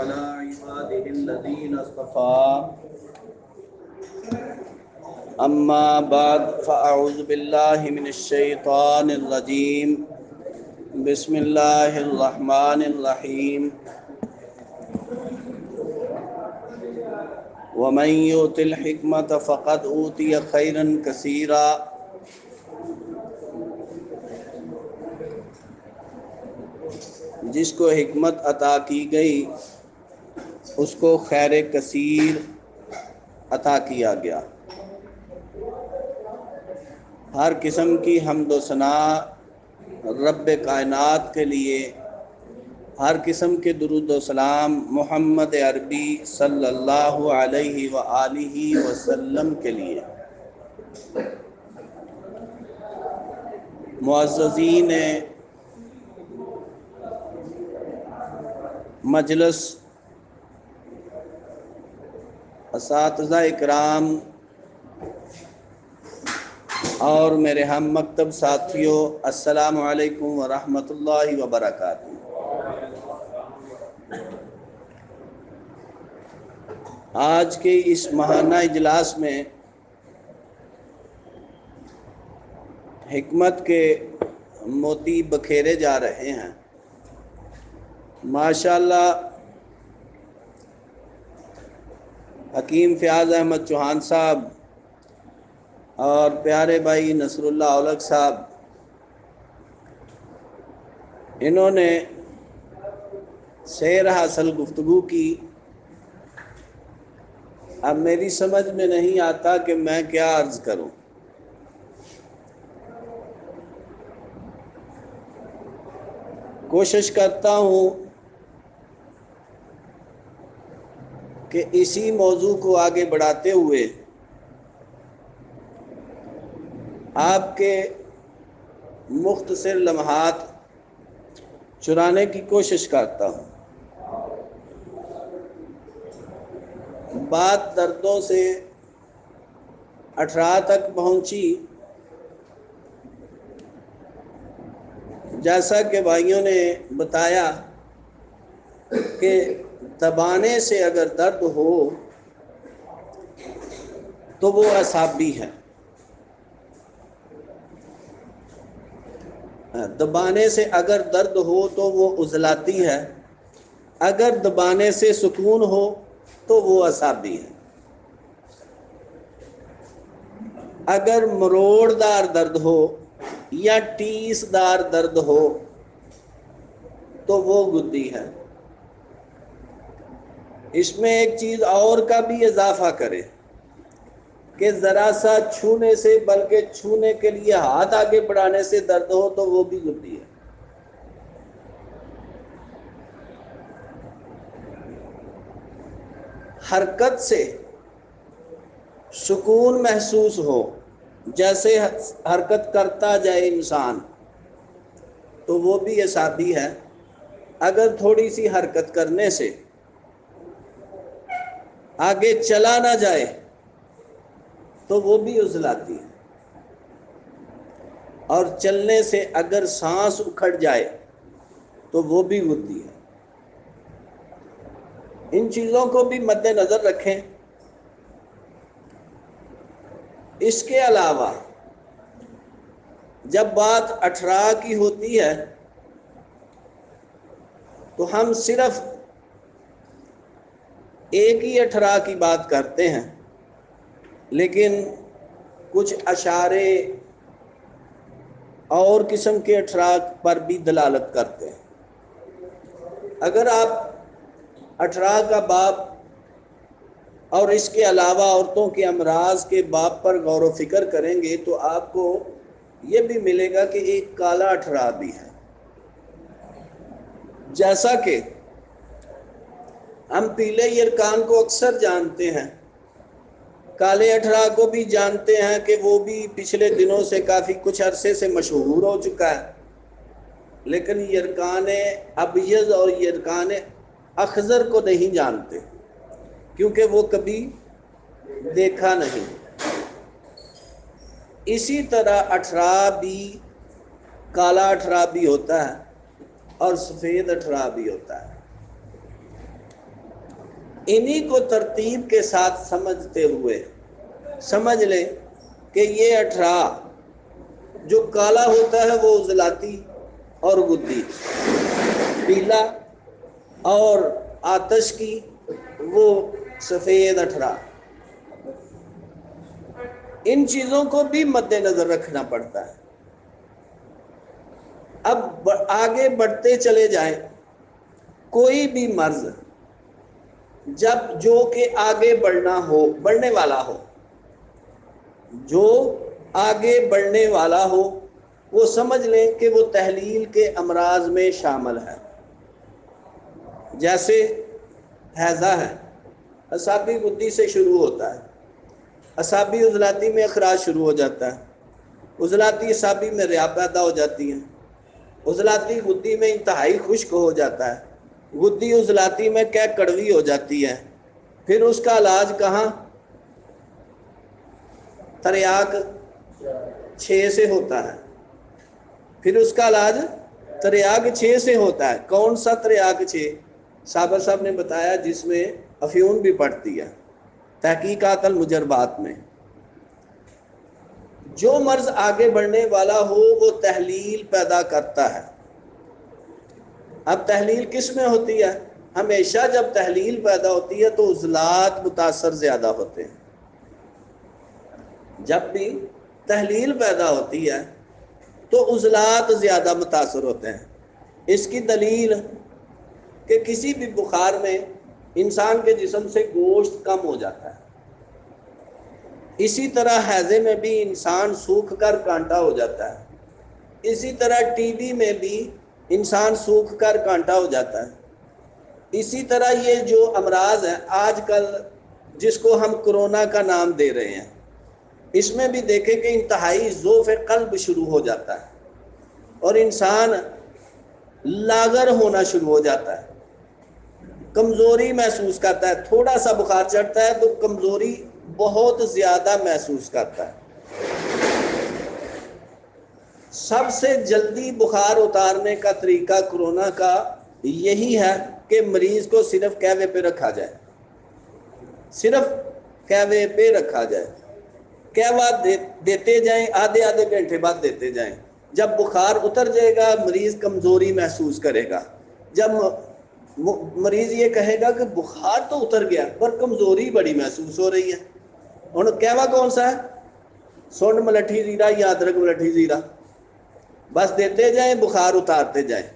على عباده الذين اصطفى أما بعد فأعوذ بالله من الشيطان الرجيم بسم الله الرحمن الرحيم ومن يؤت الحكمة فقد أوتي خيرا كثيرا جس کو حکمت عطا کی گئی اس کو خیر کثیر عطا کیا گیا۔ ہر قسم کی حمد و ثنا رب کائنات کے لیے، ہر قسم کے درود و سلام محمد عربی صلی اللہ علیہ وآلہ وسلم کے لیے۔ معززین مجلس، اساتذہ اکرام اور میرے ہم مکتب ساتھیوں، السلام علیکم ورحمۃ اللہ وبرکاتہ۔ آج کے اس ماہانہ اجلاس میں حکمت کے موتی بکھیرے جا رہے ہیں۔ ماشاءاللہ حکیم فیاض احمد چوہان صاحب اور پیارے بھائی نصر اللہ اولک صاحب، انہوں نے سیر حاصل گفتگو کی۔ اب میری سمجھ میں نہیں آتا کہ میں کیا عرض کروں۔ کوشش کرتا ہوں کہ اسی موضوع کو آگے بڑھاتے ہوئے آپ کے مختصر لمحات چرانے کی کوشش کرتا ہوں۔ بات دردوں سے اٹھراء تک پہنچی، جیسا کہ بھائیوں نے بتایا کہ دبانے سے اگر درد ہو تو وہ اعصابی ہے، دبانے سے اگر درد ہو تو وہ عضلاتی ہے، اگر دبانے سے سکون ہو تو وہ اعصابی ہے۔ اگر مروڑ دار درد ہو یا ٹیس دار درد ہو تو وہ گدی ہے۔ اس میں ایک چیز اور کا بھی اضافہ کرے کہ ذرا سا چھونے سے، بلکہ چھونے کے لیے ہاتھ آگے بڑھانے سے درد ہو تو وہ بھی گدی ہے۔ حرکت سے سکون محسوس ہو، جیسے حرکت کرتا جائے انسان، تو وہ بھی اعصابی ہے۔ اگر تھوڑی سی حرکت کرنے سے آگے چلا نہ جائے تو وہ بھی عضلاتی ہے، اور چلنے سے اگر سانس اکھڑ جائے تو وہ بھی گدی ہے۔ ان چیزوں کو بھی مد نظر رکھیں۔ اس کے علاوہ جب بات اٹھراء کی ہوتی ہے تو ہم صرف ایک ہی اٹھراء کی بات کرتے ہیں، لیکن کچھ اشارے اور قسم کے اٹھراء پر بھی دلالت کرتے ہیں۔ اگر آپ اٹھراء کا باب اور اس کے علاوہ عورتوں کے امراض کے باب پر غور و فکر کریں گے تو آپ کو یہ بھی ملے گا کہ ایک کالا اٹھراء بھی ہے۔ جیسا کہ ہم پیلے یرکان کو اکثر جانتے ہیں، کالے اٹھراء کو بھی جانتے ہیں کہ وہ بھی پچھلے دنوں سے کافی کچھ عرصے سے مشہور ہو چکا ہے، لیکن یرکان ابیض اور یرکان اخضر کو نہیں جانتے، کیونکہ وہ کبھی دیکھا نہیں۔ اسی طرح اٹھراء بھی، کالا اٹھراء بھی ہوتا ہے اور سفید اٹھراء بھی ہوتا ہے۔ انہی کو ترتیب کے ساتھ سمجھتے ہوئے سمجھ لیں کہ یہ 18 جو کالا ہوتا ہے وہ عضلاتی اور غدی، پیلا اور آتش کی وہ سفید 18، ان چیزوں کو بھی مد نظر رکھنا پڑتا ہے۔ اب آگے بڑھتے چلے جائیں، کوئی بھی مرض جب جو کہ آگے بڑھنے والا ہو، جو آگے بڑھنے والا ہو، وہ سمجھ لیں کہ وہ تحلیل کے امراض میں شامل ہے۔ جیسے ہیضہ ہے، اعصابی غدی سے شروع ہوتا ہے، اعصابی عضلاتی میں اخراج شروع ہو جاتا ہے، عضلاتی اعصابی میں ریا پیدا ہو جاتی ہے، عضلاتی غدی میں انتہائی خشک ہو جاتا ہے، غدی عضلاتی میں کڑوی ہو جاتی ہے۔ پھر اس کا علاج کہاں؟ تریاک 6 سے ہوتا ہے۔ پھر اس کا علاج تریاک 6 سے ہوتا ہے۔ کون سا تریاک 6؟ صابر صاحب نے بتایا جس میں افیون بھی پڑتی ہے، تحقیقات المجربات میں۔ جو مرض آگے بڑھنے والا ہو وہ تحلیل پیدا کرتا ہے۔ اب تحلیل کس میں ہوتی ہے؟ ہمیشہ جب تحلیل پیدا ہوتی ہے تو عضلات متاثر زیادہ ہوتے ہیں۔ جب بھی تحلیل پیدا ہوتی ہے تو عضلات زیادہ متاثر ہوتے ہیں۔ اس کی دلیل کہ کسی بھی بخار میں انسان کے جسم سے گوشت کم ہو جاتا ہے، اسی طرح ہیضے میں بھی انسان سوکھ کر کانٹا ہو جاتا ہے، اسی طرح ٹی بی میں بھی انسان سوکھ کر کانٹا ہو جاتا ہے، اسی طرح یہ جو امراض ہیں آج کل جس کو ہم کرونا کا نام دے رہے ہیں، اس میں بھی دیکھیں کہ انتہائی ضعف قلب شروع ہو جاتا ہے اور انسان لاغر ہونا شروع ہو جاتا ہے، کمزوری محسوس کرتا ہے، تھوڑا سا بخار چڑھتا ہے تو کمزوری بہت زیادہ محسوس کرتا ہے۔ سب سے جلدی بخار اتارنے کا طریقہ کرونا کا یہی ہے کہ مریض کو صرف قہوے پہ رکھا جائے، صرف قہوے پہ رکھا جائے، قہوہ دیتے جائیں، آدھے گھنٹے بعد دیتے جائیں۔ جب بخار اتر جائے گا مریض کمزوری محسوس کرے گا۔ جب مریض یہ کہے گا کہ بخار تو اتر گیا پر کمزوری بڑی محسوس ہو رہی ہے، اور قہوہ کون سا ہے؟ سونڈ ملٹھی زیرہ یا ادرک ملٹھی زیرہ، بس دیتے جائیں، بخار اتارتے جائیں۔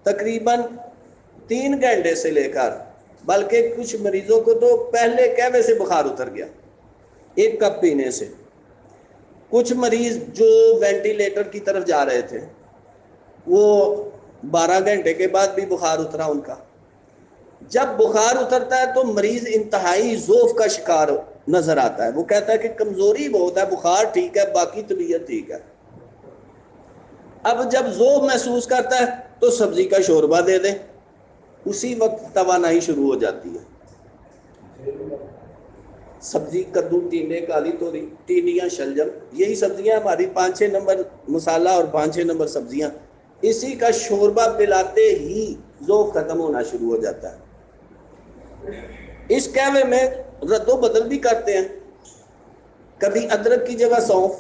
تقریباً 3 گھنٹے سے لے کر، بلکہ کچھ مریضوں کو تو پہلے قہوے سے بخار اتر گیا، 1 کپ پینے سے۔ کچھ مریض جو وینٹیلیٹر کی طرف جا رہے تھے وہ 12 گھنٹے کے بعد بھی بخار اترا ان کا۔ جب بخار اترتا ہے تو مریض انتہائی ضعف کا شکار نظر آتا ہے، وہ کہتا ہے کہ کمزوری بہت ہے، بخار ٹھیک ہے، باقی طبیعت ٹھیک ہے۔ اب جب ضعف محسوس کرتا ہے تو سبزی کا شوربہ دے دیں، اسی وقت توانائی شروع ہو جاتی ہے۔ سبزی کدو، ٹینڈے، کالی توری، ٹینڈیاں، شلجم، یہی سبزیاں ہماری 5-6 نمبر مسالہ اور 5-6 نمبر سبزیاں، اسی کا شوربہ پلاتے ہی ذوق ختم ہونا شروع ہو جاتا ہے۔ اس قہوے میں رد و بدل بھی کرتے ہیں، کبھی ادرک کی جگہ سونف،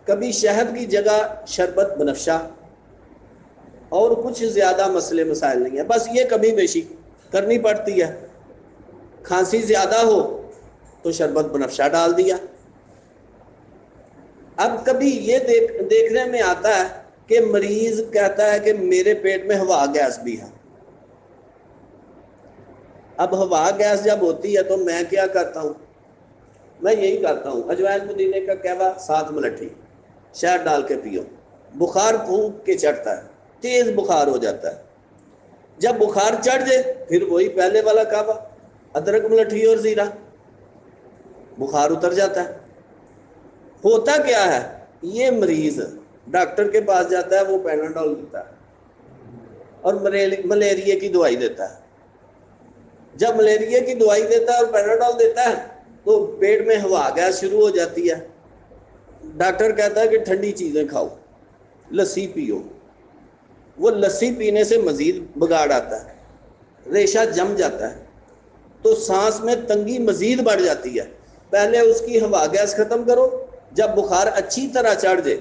کبھی شہد کی جگہ شربت بنفشہ، اور کچھ زیادہ مسئلے مسائل نہیں ہیں، بس یہ کمی بیشی کرنی پڑتی ہے۔ کھانسی زیادہ ہو تو شربت بنفشہ ڈال دیا۔ اب کبھی یہ دیکھنے میں آتا ہے کہ مریض کہتا ہے کہ میرے پیٹ میں ہوا گیس بھی ہے۔ اب ہوا گیس جب ہوتی ہے تو میں کیا کرتا ہوں؟ میں یہی کرتا ہوں، اجوائن پودینے کا قہوہ 7 ملٹھی شہد ڈال کے پیو، بخار پھونک کے چڑھتا ہے، تیز بخار ہو جاتا ہے۔ جب بخار چڑھ جائے پھر وہی پہلے والا قہوہ، ادرک ملٹھی اور زیرہ، بخار اتر جاتا ہے۔ ہوتا کیا ہے؟ یہ مریض ڈاکٹر کے پاس جاتا ہے، وہ پیناڈول دیتا ہے اور ملیریا کی دوائی دیتا ہے۔ جب ملیریا کی دوائی دیتا ہے اور پیناڈول دیتا ہے تو پیٹ میں ہوا گیس شروع ہو جاتی ہے۔ ڈاکٹر کہتا ہے کہ ٹھنڈی چیزیں کھاؤ، لسی پیو، وہ لسی پینے سے مزید بگاڑ آتا ہے، ریشہ جم جاتا ہے۔ تو سانس میں تنگی مزید بڑھ جاتی ہے. پہلے اس کی ہوا گیس ختم کرو، جب بخار اچھی طرح چڑھ جائے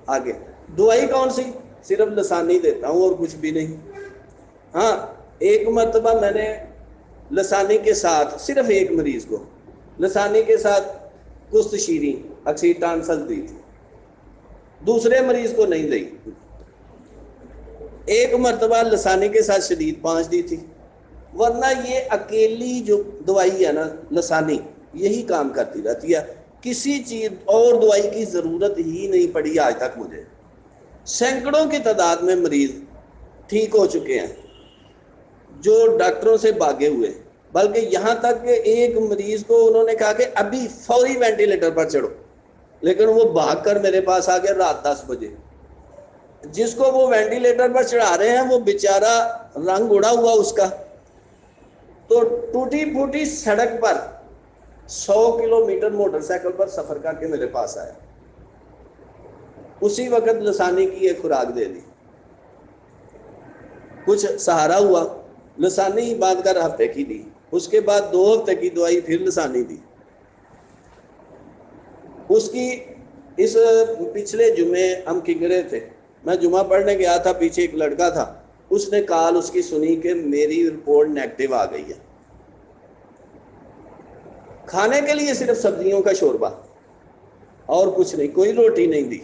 آگے. دوائی کون سی؟ صرف لسانی دیتا ہوں اور کچھ بھی نہیں. ہاں ایک مرتبہ میں نے لسانی کے ساتھ صرف ایک مریض کو لسانی کے ساتھ کست شیریں اکسیٹانسل دی تھی، دوسرے مریض کو نہیں دی. ایک مرتبہ لسانی کے ساتھ شدید 5 دی تھی. ورنہ یہ اکیلی جو دوائی ہے نا لسانی، یہی کام کرتی رہتی ہے. کسی چیز اور دوائی کی ضرورت ہی نہیں پڑی آج تک مجھے. سینکڑوں کی تعداد میں مریض ٹھیک ہو چکے ہیں جو ڈاکٹروں سے بھاگے ہوئے. بلکہ یہاں تک کہ ایک مریض کو انہوں نے کہا کہ ابھی فوری وینٹیلیٹر پر چڑھو، لیکن وہ بھاگ کر میرے پاس آ گیا رات 10 بجے. جس کو وہ وینٹیلیٹر پر چڑھا رہے ہیں وہ بیچارہ رنگ اڑا ہوا اس کا، تو ٹوٹی پھوٹی سڑک پر 100 کلومیٹر موٹر سائیکل پر سفر کر کے میرے پاس آیا. اسی وقت لسانی کی ایک خوراک دے دی، کچھ سہارا ہوا. لسانی ہی باندھ کر ہفتے کی دی، اس کے بعد 2 ہفتے کی دوائی پھر لسانی دی. اس کی اس پچھلے جمعے ہم کنگرے تھے، میں جمعہ پڑھنے گیا تھا، پیچھے ایک لڑکا تھا، اس نے کال اس کی سنی کہ میری رپورٹ نیگیٹو آ گئی ہے. کھانے کے لیے صرف سبزیوں کا شوربہ اور کچھ نہیں، کوئی روٹی نہیں دی.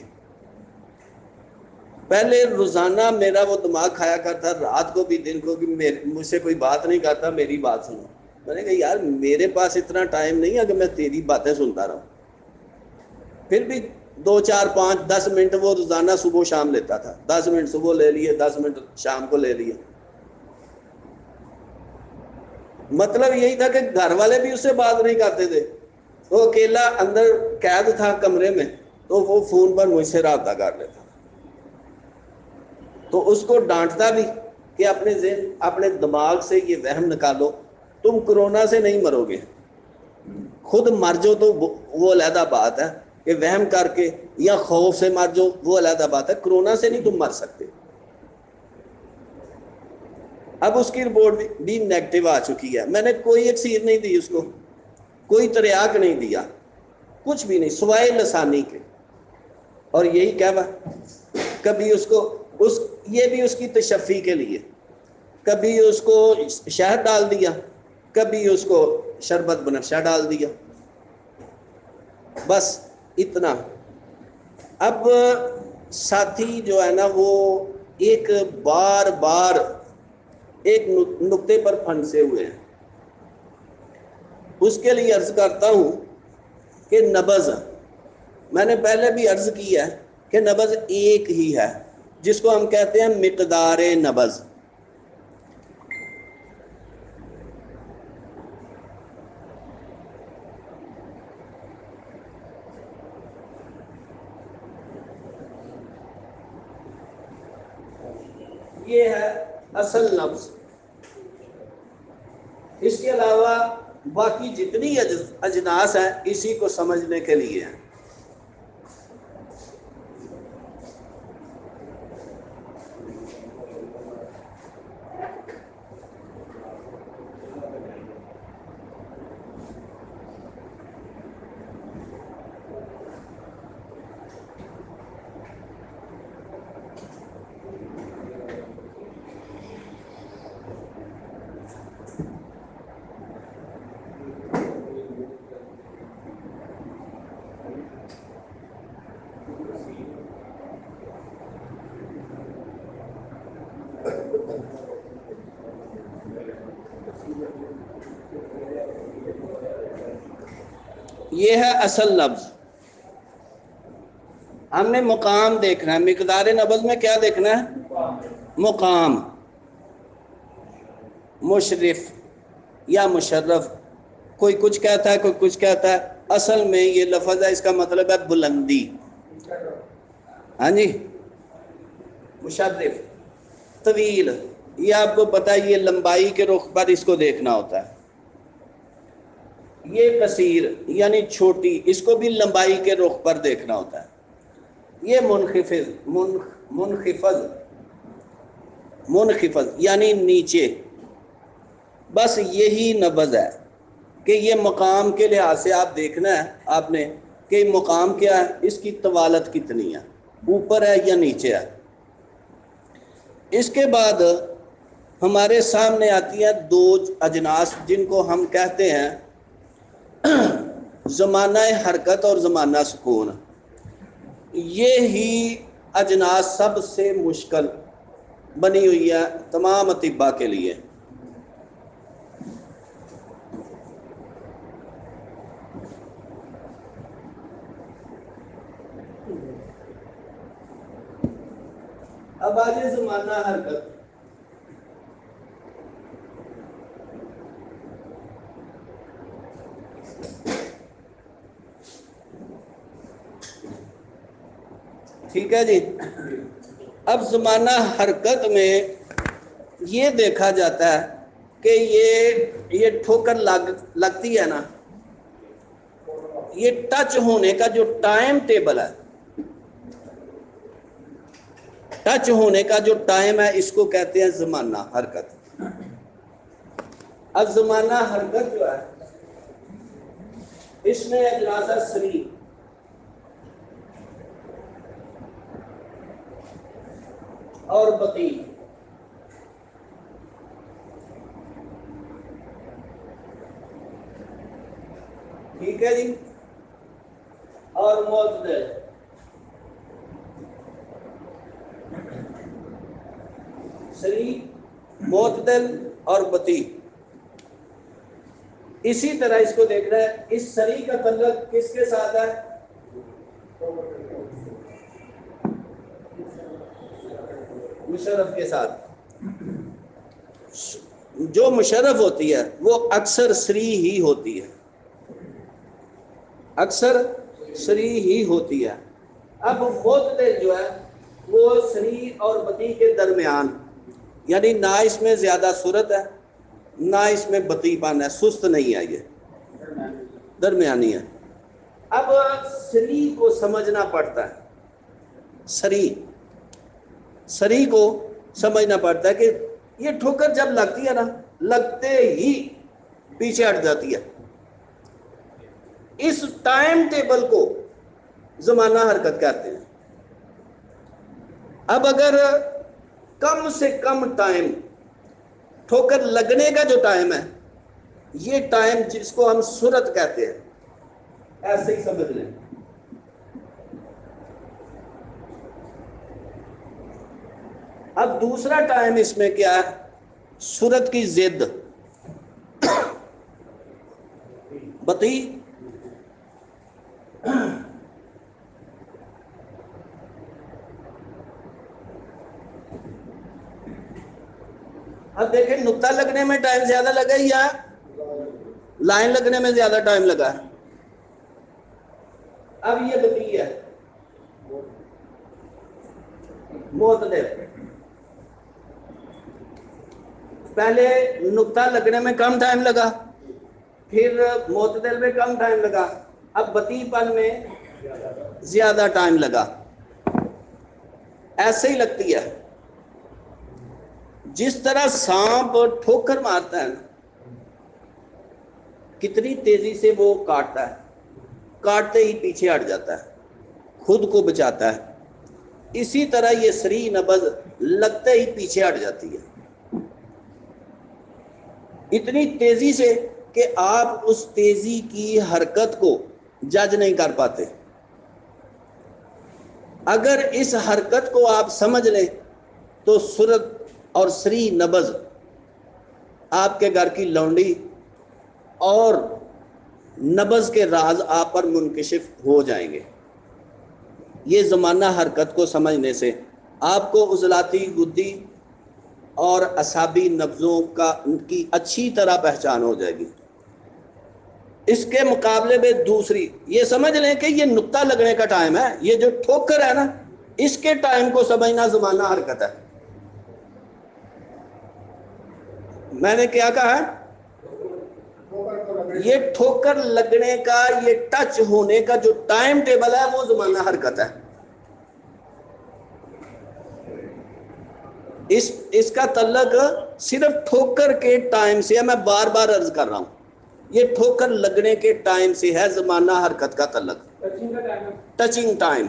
پہلے روزانہ میرا وہ دماغ کھایا کرتا، رات کو بھی دن کو بھی، مجھ سے کوئی بات نہیں کرتا، میری بات سنو. میں نے کہا یار میرے پاس اتنا ٹائم نہیں ہے کہ میں تیری باتیں سنتا رہوں. پھر بھی 2 4 5 10 منٹ وہ روزانہ صبح و شام لیتا تھا. 10 منٹ صبح لے لیے، 10 منٹ شام کو لے لیے. مطلب یہی تھا کہ گھر والے بھی اس سے بات نہیں کرتے تھے. وہ اکیلا اندر قید تھا کمرے میں، تو وہ فون پر مجھ سے رابطہ کر لیتا. تو اس کو ڈانٹتا بھی کہ اپنے ذہن اپنے دماغ سے یہ وہم نکالو، تم کرونا سے نہیں مرو گے. خود مر جو تو وہ علیحدہ بات ہے، کہ وہم کر کے یا خوف سے مر جو وہ علیحدہ بات ہے. کرونا سے نہیں تم مر سکتے. اب اس کی رپورٹ بھی نیگیٹو آ چکی ہے. میں نے کوئی اکسیر نہیں دی اس کو، کوئی تریاک نہیں دیا، کچھ بھی نہیں سوائے لسانی کے. اور یہی کہا کبھی اس کو یہ بھی اس کی تشفی کے لیے، کبھی اس کو شہد ڈال دیا، کبھی اس کو شربت بنفشہ ڈال دیا، بس اتنا. اب ساتھی جو ہے نا وہ ایک بار بار ایک نقطے پر پھنسے ہوئے ہیں. اس کے لیے عرض کرتا ہوں کہ نبض، میں نے پہلے بھی عرض کی ہے کہ نبض ایک ہی ہے، جس کو ہم کہتے ہیں مقدار نبض. یہ ہے اصل نبض. اس کے علاوہ باقی جتنی اجناس ہیں اسی کو سمجھنے کے لیے ہیں. یہ ہے اصل نبض. ہم نے مقام دیکھنا ہے. مقدار نبض میں کیا دیکھنا ہے؟ مقام. مشرف یا مشرف، کوئی کچھ کہتا ہے کوئی کچھ کہتا ہے. اصل میں یہ لفظ ہے، اس کا مطلب ہے بلندی. ہاں جی. مشرف طویل، یہ آپ کو پتہ ہے، یہ لمبائی کے رخ پر اس کو دیکھنا ہوتا ہے. یہ قصیر یعنی چھوٹی، اس کو بھی لمبائی کے رخ پر دیکھنا ہوتا ہے. یہ منخفض یعنی نیچے. بس یہی نبض ہے کہ یہ مقام کے لحاظ سے آپ دیکھنا ہے آپ نے کہ مقام کیا ہے، اس کی طوالت کتنی ہے، اوپر ہے یا نیچے ہے۔ اس کے بعد ہمارے سامنے آتی ہیں دو اجناس جن کو ہم کہتے ہیں زمانہ حرکت اور زمانہ سکون۔ یہی اجناس سب سے مشکل بنی ہوئی ہے تمام اطباء کے لیے۔ اب آجے زمانہ حرکت۔ ٹھیک ہے جی، اب زمانہ حرکت میں یہ دیکھا جاتا ہے کہ یہ ٹھوکر لگتی ہے نا، یہ ٹچ ہونے کا جو ٹائم ٹیبل ہے، ٹچ ہونے کا جو ٹائم ہے، اس کو کہتے ہیں زمانہ حرکت۔ اب زمانہ حرکت جو ہے اس میں اجناس ہے سری، اور بطی۔ ٹھیک ہے جی، اور معتدل۔ سری، معتدل اور بطی۔ اسی طرح اس کو دیکھ رہا ہے، اس سری کا تعلق کس کے ساتھ ہے؟ مشرف کے ساتھ۔ جو مشرف ہوتی ہے وہ اکثر سری ہی ہوتی ہے، اکثر سری ہی ہوتی ہے۔ اب معتدل جو ہے وہ سری اور بطی کے درمیان، یعنی نہ اس میں زیادہ صورت ہے نہ اس میں بطی پن ہے، سست نہیں ہے، یہ درمیانی ہے۔ اب سری کو سمجھنا پڑتا ہے، سری کو سمجھنا پڑتا ہے کہ یہ ٹھوکر جب لگتی ہے نا، لگتے ہی پیچھے ہٹ جاتی ہے۔ اس ٹائم ٹیبل کو زمانہ حرکت کہتے ہیں۔ اب اگر کم سے کم ٹائم، ٹھوکر لگنے کا جو ٹائم ہے، یہ ٹائم جس کو ہم سرعت کہتے ہیں، ایسے ہی سمجھ لیں۔ اب دوسرا ٹائم اس میں کیا ہے؟ سرعت کی ضد، بطی۔ اب دیکھیں نقطہ لگنے میں ٹائم زیادہ لگا یا لائن لگنے میں زیادہ ٹائم لگا؟ اب یہ بطی ہے، معتدل۔ پہلے نقطہ لگنے میں کم ٹائم لگا، پھر معتدل میں کم ٹائم لگا، اب بطی پن میں زیادہ ٹائم لگا۔ ایسے ہی لگتی ہے جس طرح سانپ ٹھوکر مارتا ہے، کتنی تیزی سے وہ کاٹتا ہے، کاٹتے ہی پیچھے ہٹ جاتا ہے، خود کو بچاتا ہے۔ اسی طرح یہ سری نبض لگتے ہی پیچھے ہٹ جاتی ہے، اتنی تیزی سے کہ آپ اس تیزی کی حرکت کو جج نہیں کر پاتے۔ اگر اس حرکت کو آپ سمجھ لیں تو سرعت اور سری نبض آپ کے گھر کی لونڈی اور نبض کے راز آپ پر منکشف ہو جائیں گے۔ یہ زمانہ حرکت کو سمجھنے سے آپ کو عضلاتی گدی اور اعصابی نبضوں کی اچھی طرح پہچان ہو جائے گی۔ اس کے مقابلے میں دوسری یہ سمجھ لیں کہ یہ نقطہ لگنے کا ٹائم ہے، یہ جو ٹھوکر ہے نا، اس کے ٹائم کو سمجھنا زمانہ حرکت ہے۔ میں نے کیا کہا ہے؟ یہ ٹھوکر لگنے کا، یہ ٹچ ہونے کا جو ٹائم ٹیبل ہے وہ زمانہ حرکت ہے۔ اس کا تعلق صرف ٹھوکر کے ٹائم سے ہے. میں بار بار عرض کر رہا ہوں یہ ٹھوکر لگنے کے ٹائم سے ہے زمانہ حرکت کا تعلق. Touching time.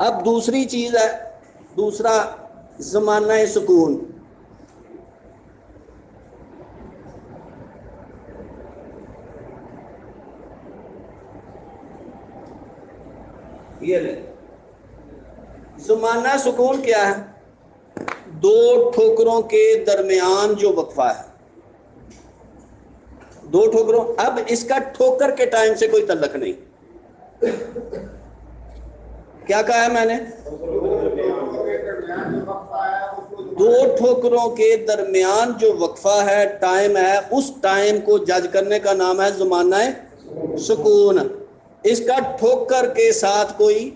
اب دوسری چیز ہے, دوسرا زمانہ سکون. یہ لیں, زمانہ سکون کیا ہے؟ دو ٹھوکروں کے درمیان جو وقفہ ہے, دو ٹھوکروں. اب اس کا ٹھوکر کے ٹائم سے کوئی تعلق نہیں. کیا کہا ہے میں نے؟ دو ٹھوکروں کے درمیان جو وقفہ ہے, ٹائم ہے, اس ٹائم کو جج کرنے کا نام ہے زمانہ سکون. اس کا ٹھوکر کے ساتھ کوئی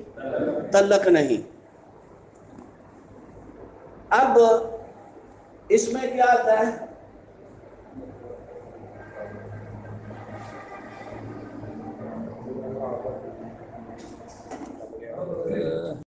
تعلق نہیں. اب اس میں کیا آتا ہے؟